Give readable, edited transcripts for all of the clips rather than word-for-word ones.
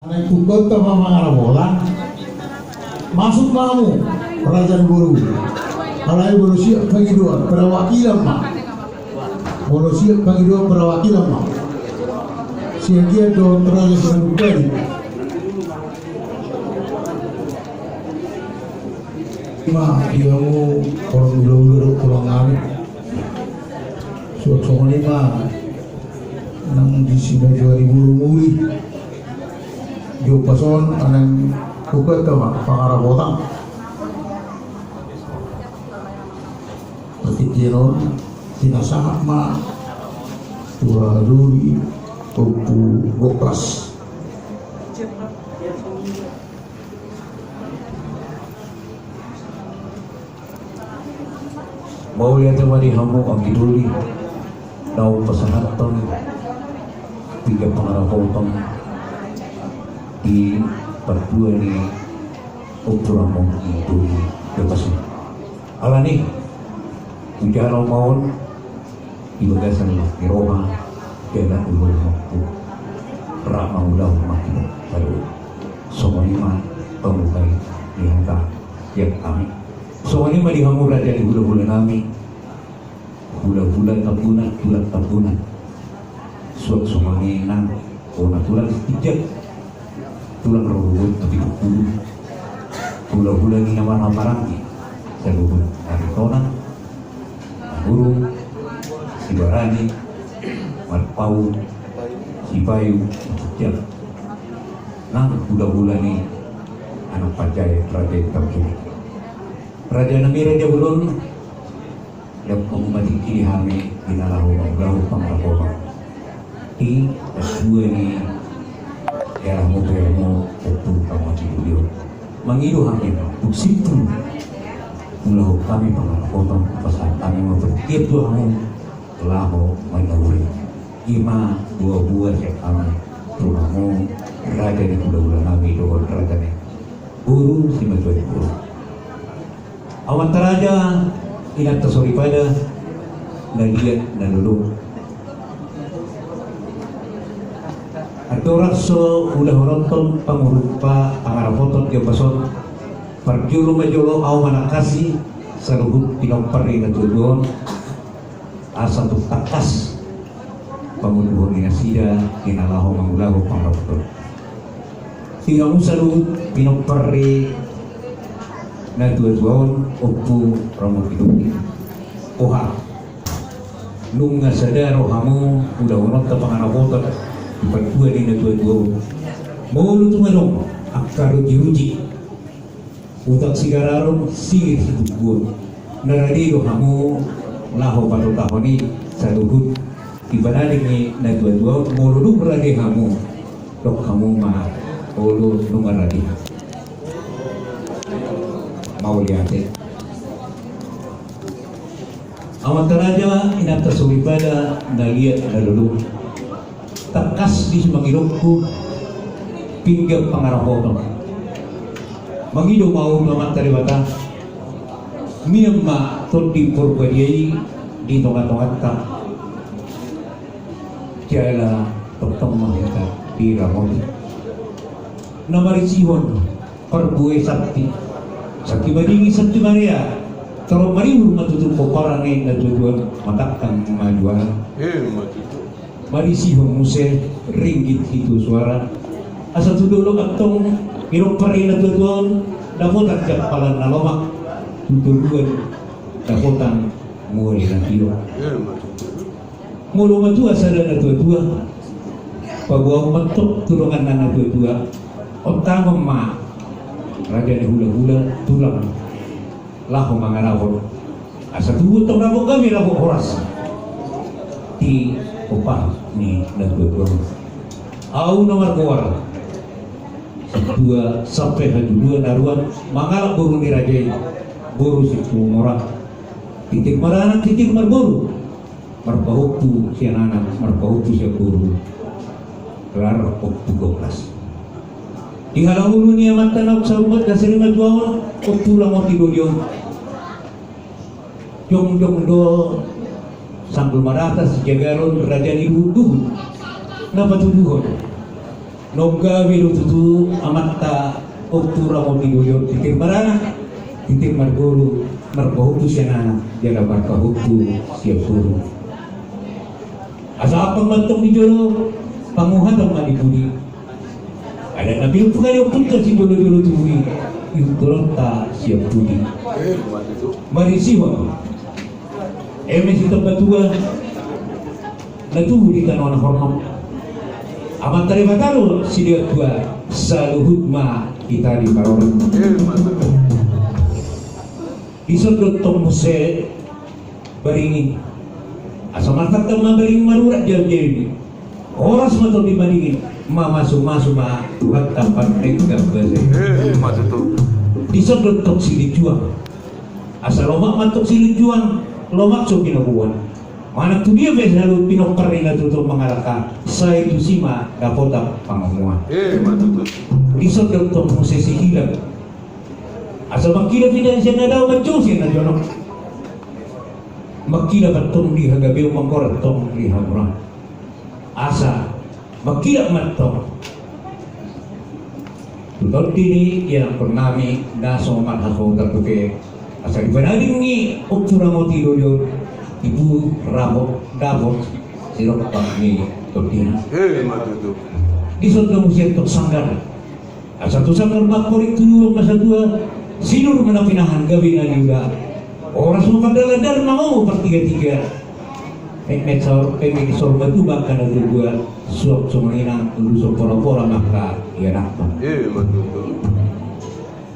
Ikut sama mengarah bola, masuk kamu kerajaan guru. Alai guru siap bagi dua perwakilan mah. Guru siap bagi dua perwakilan mah. Siap dia dong terus berubah. Mah dia mau orang dulu pulang lagi. Suatu lima nang di sini 2000 muli. Jo pason anang buka ke pangarah botang. Petikiron tinasahat ma tua duri kupu goklas. Mau lihat mari hamu ang giduli daw pasahatan tiga pangarah botang di berdua ni ukuran itu lepas alani ujar maun di bagasan di Roma kena ulur mampu ramah udah makin lalu semua lima pemukai diangkat yang kami semua lima dihamu raja di bulan-bulan kami bulan-bulan tabunan suat semua nang bulan tidak tulang rohut tapi bulu bulan-bulan ini nama rangi seluruh dari tonang burung sibarani marpau sibayu setiap nang bulan-bulan ini anak pajai raja terkini raja nami raja belum yang mengumati kini hami binalahu menggahu pangrapoba di dua ini ya mau itu kamu video mengidu hakim buksitu ulah kami pengalaman pasal kami mau bertiap dua hari lahu menawuri ima dua buah yang kami tunamu raja di bulan kami doa raja ni guru si menjual guru awan teraja ingat tersori pada dan dia dan dulu Atura so udah nonton pengurupa pangarah foto dia pasal perjulu majolo au manakasi seluruh pinomperi na tujuan asal tu takas penguruh ina sida kinalaho mangulahu pangarah foto tidak musalu pinomperi na tujuan upu rambut hidup oha nunga sadaro hamu udah nonton pangarah foto berdua di dua mau lu tuh ngadong akar uji utak sigararong singir hidup gue naradi lo kamu laho pada tahun ini saluhut ibadah ini na dua mau lu beradi kamu dok kamu mah mau lu beradi mau lihat amat teraja inat tersulit pada naliat ada dulu takas di semangirongku pinggir pangarah potong mangido mau namat taribata miyama todi porbayai di tongat-tongat tak jala potong mahita di ramon namari sihon perbuai sakti badingi sakti Maria kalau mari rumah tutup kokoran na tujuan matakkan kemajuan mari sihon muse ringgit itu suara asal dulu katong hirok pari na tutuan dapotan kapalan na lomak tutuan dapotan muli na tiyo mulu matua sada na tutua pagwang matok tulungan na tutua otang ma raja ni hula-hula tulang laho mangarawon asal tubuh tong rabok kami rabok horas di upah ni nagdodong au nomor kuar dua sampai dua naruan mangalak buru ni raja buru si murah titik marana titik marburu marbahutu si anak marbahutu si buru kelar waktu 12 di halang ulu ni amat tanah sahabat kasih lima jual waktu lama tidur jong do sambil maratas jagaron raja ibu tuh napa tuduhon Noga biru tutu amatta oktura mo bidoyo titir barana titir margolu margohutu siana jaga barkahutu siap guru asa apa matong bijolo panguhan dong madibudi ada nabi pukali opunta si jolo-jolo turi yukurota siap budi marisiwa si tempat tua natuhu di tanah hormat amat terima taruh si dia tua saluhut ma kita di parorang disodot tong muse baringi asal mata tema baringi marurat jadi orang semua tuh dibandingin ma masuk ma Tuhan tampak mereka balik disodot tong silih juang asal lomak mantuk silih juang lomak so pinakuan mana tu dia selalu pinok peringat untuk mengalahkan saya itu sima dapota pangamuan disodot tong musisi hilang asal makila tidak siya daw mancusin na jono makila batong di hagabil mangkorat tong di hamra asa makila matong tutol dini yang pernami naso manhako tertuke asa dipanading ni uktura mo tidoyo ibu rabok dabok sirok pangni tordina disodot musik tok sanggar asa tu sanggar bakorik tuyo masa tua sinur menapinahan gawin juga orang semua kadang-kadang mau pertiga-tiga mecor pemisor batu bahkan ada dua suap sumenang dulu suap pora-pora maka ya nakpa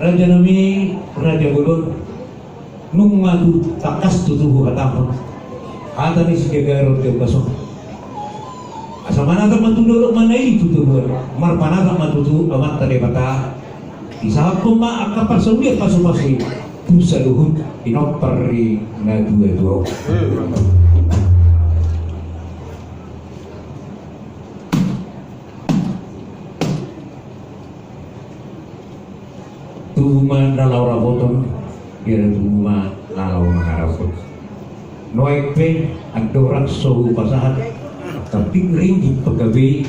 raja nami raja godon nung madu takas tutuhu katapon kata ni si Gagaro dia basok asa mana tak matudorok mana ini tutuhu marpana tak matutu amat tadi bata isa puma akapar saudia pasu-pasu pusa luhut inopari na dua-dua tuma nalau raboton kira tuma nalau maharapot noekpe adorak sohu pasahat tapi ringgit pegawai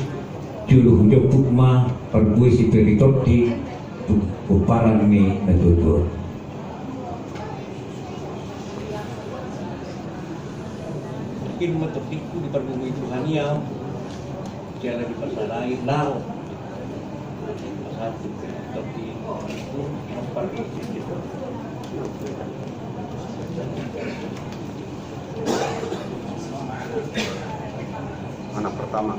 juluh jepuk ma perbuai si teritot di uparan ni natutur mungkin metepiku di perbumi Tuhania jalan di pasar lain lau satu tapi itu empat anak pertama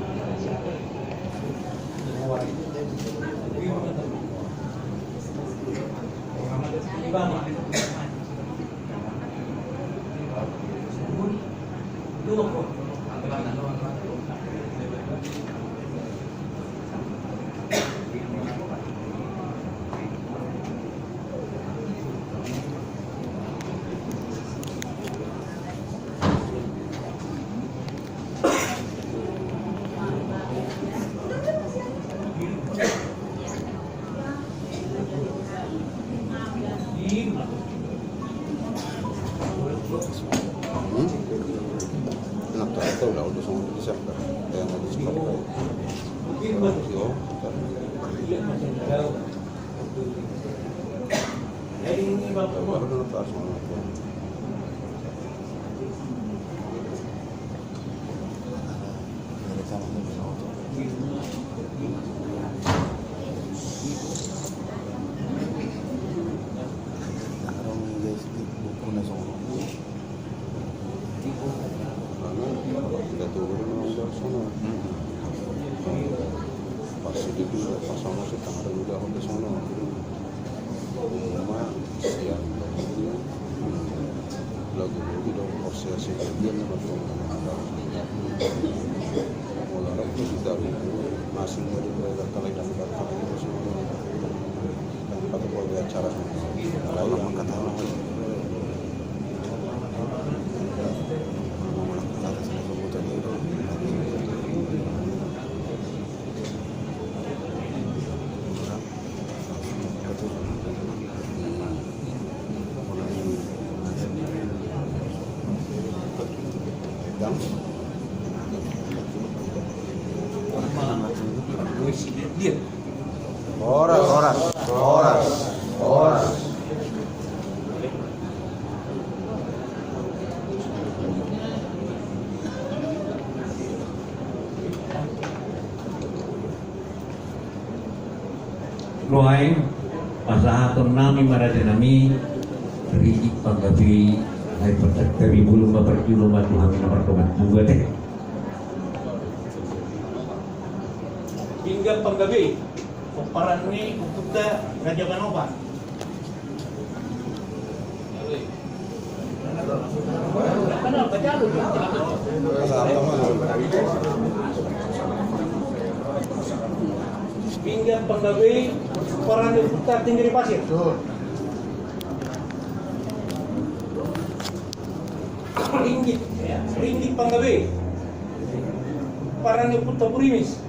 Horas. Roaing pasahaton nami marada nami rijik panggabi ay perteri bulu maperjulo matu hami namartoman juga deh. Hingga panggabi peperan ini ukupda Raja Manoba. Kenapa jalur? Hingga panggabi peperan ukupda tinggi pasir. Ringgit panggabi peperan ukupda Purimis.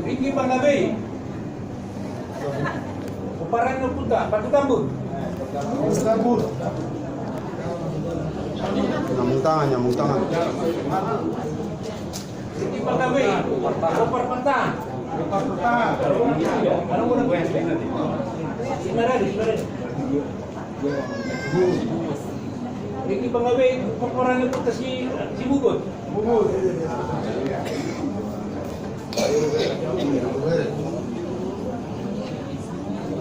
Ringgit panggabi peperan ukupda Batu Tambun. Nyambung tangan. Ringgit panggabi Kopar Pantang. Ringgit panggabi peperan ukupda si Bugot.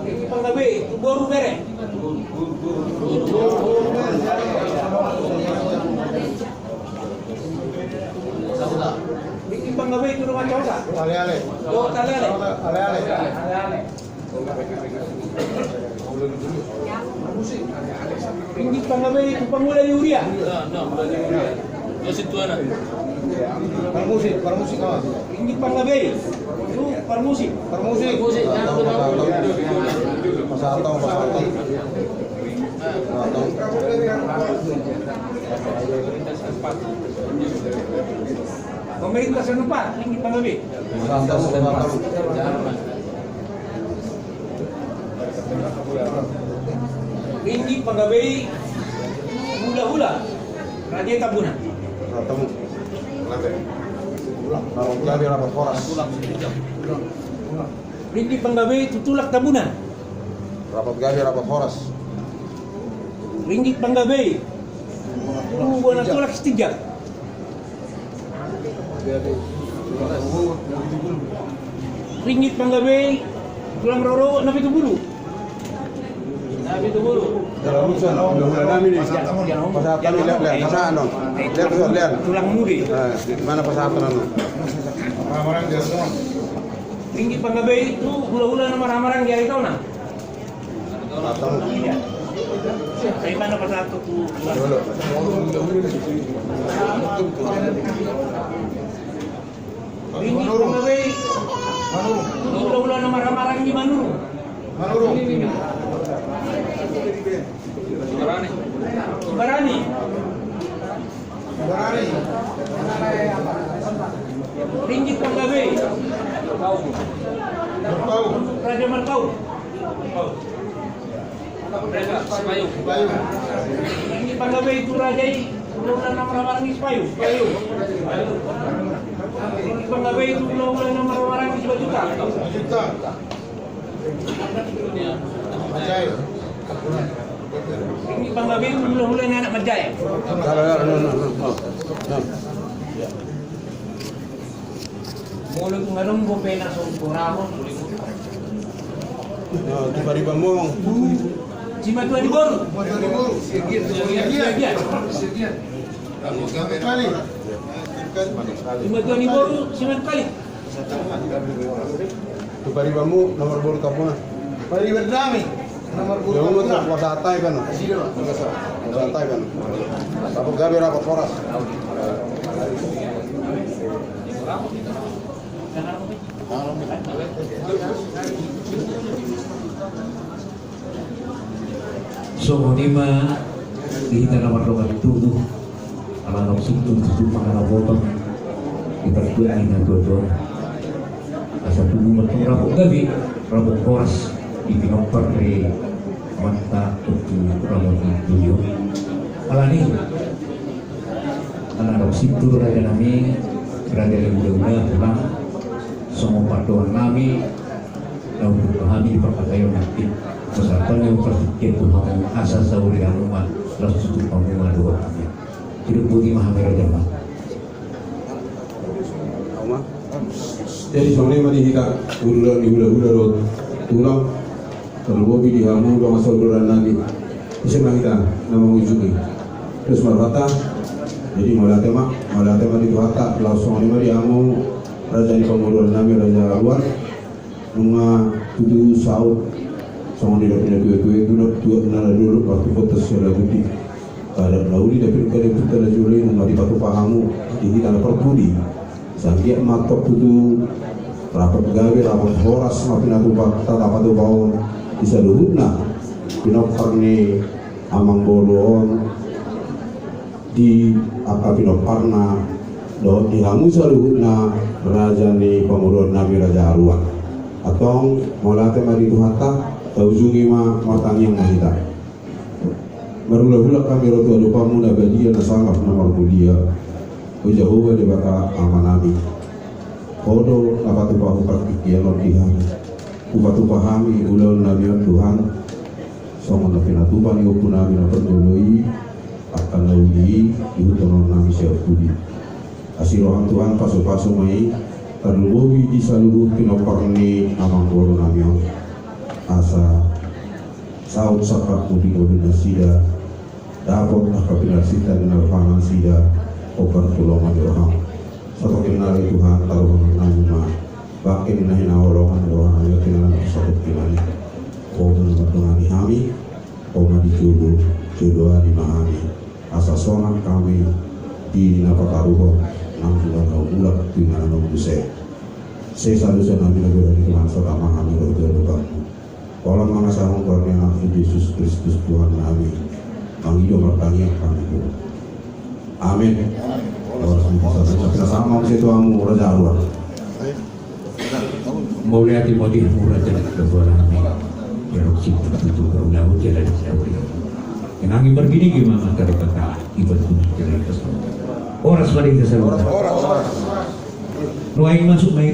Ringgit panggabi Boru Bere. Ringgit panggabi Turungan Causa. Ale. Ringgit panggabi Pangula Yuria. Permusik kawan. Ringgit panggabi itu Permusik. Pasatong. Pemerintah setempat Ringgit panggabi. Ringgit panggabi Hula Raja Tabunan. Ketemu. Rapat horas. Ringgit panggabi Tutulak Tabunan. Rapat horas. Ringgit panggabi Buana Tulak Setijak. Ringgit panggabi Tulang Roro Nabi Tuburu. Dalam urusan, pasatan lihat mana anu? Lihat. Tulang Mudi. Mana pasatan anu? Ringgit panggabi itu hula-hula nama ramaran di Arizona. Dari mana pasatu tu? Ringgit panggabi hula-hula nama ramaran di Manuru. Barani. Ringgit panggabi Raja Markau. Ringgit panggabi itu Raja ulang nama ramaran di Sepayu. Ringgit panggabi itu ulang nama ramaran di Sebajuta. Ini panggabi hula-hula ni anak Majaya. Mulut ngalung bo pena so kuramo. Tiba-tiba ngomong. Cima tua di boru. Segian. Cima tua di boru, cima kali. Tiba-tiba mu nomor baru Tabunan. Pari berdami. Nomor Yang mu tak pasatai kan? Pasatai kan? Rapat gabi rapat horas. So lima kita nomor doa tubuh alam situ pangalan botol kita kuai na dodo asal tubuh matong rabok horas di pinopper di mata untuk rabok tujuh alani anak situ raja nami raja yang muda-muda pulang semua patuan nami dan untuk kami perpatayo nanti kesatuan yang berpikir Tuhan asal sauri rumah lalu tutup panggungan dua kami hidup budi mahamira jamaah. Oma. Jadi sebenarnya mari kita urulan di hula-hula rot tulang kalau bobi di hamu dua masa urulan lagi bisa kita nama mengunjungi terus marwata jadi malatema di hata langsung ini mari hamu raja di pengurulan nami raja luar nunga tujuh saud sama di punya dua nara dulu waktu foto secara budi ada lauli tapi kada kita ada juli nunga di batu pahamu di kita perpudi sangia matok tutu rapat gawe rapat horas ma pinatupak tatapat bawon bisa luhutna pinoparni amang bolon di apa pinoparna do dihamu saluhutna raja ni pengurun nabi raja arwah atau molate mari tuhata taujungi ma matang yang mahita marula-hula kami rotu lupa muna badia nasangap namar mulia Ujahuwa di baka amanami kodo napatu pahu praktikian lordihan upatu pahami ulau nabian Tuhan songon na pinatupan iupu nabi na perdoloi akan lauli iutonon nami siapudi asirohan Tuhan paso-paso mai terlubuhi di salubuh pinoparni amang boro namion asa saut sakak mudi godu nasida dapot na kapinasita na pangan sida obar pulau majoram satu kenal Tuhan taruh nama bakin nahi naolongan doa ayo kenal satu kenal kau mendengar kami kau dijodoh jodoh di mahami asa sonang kami di napataruho nang bulan bulan dengan nang busai saya selalu nabi nabi dari Tuhan serta mahami berdoa kamu kalau mengasahkan keluarga Yesus Kristus Tuhan kami mangido bertanya kami amin. Kita sama situ amu raja luar. Mau lihat di mobil murah jalan ke orang ini. Ya ruksit itu udah jalan siapa? Kenangi begini gimana dari kata ibadah jalan ke sana. Orang seperti itu saya. Orang. Nuaing masuk main.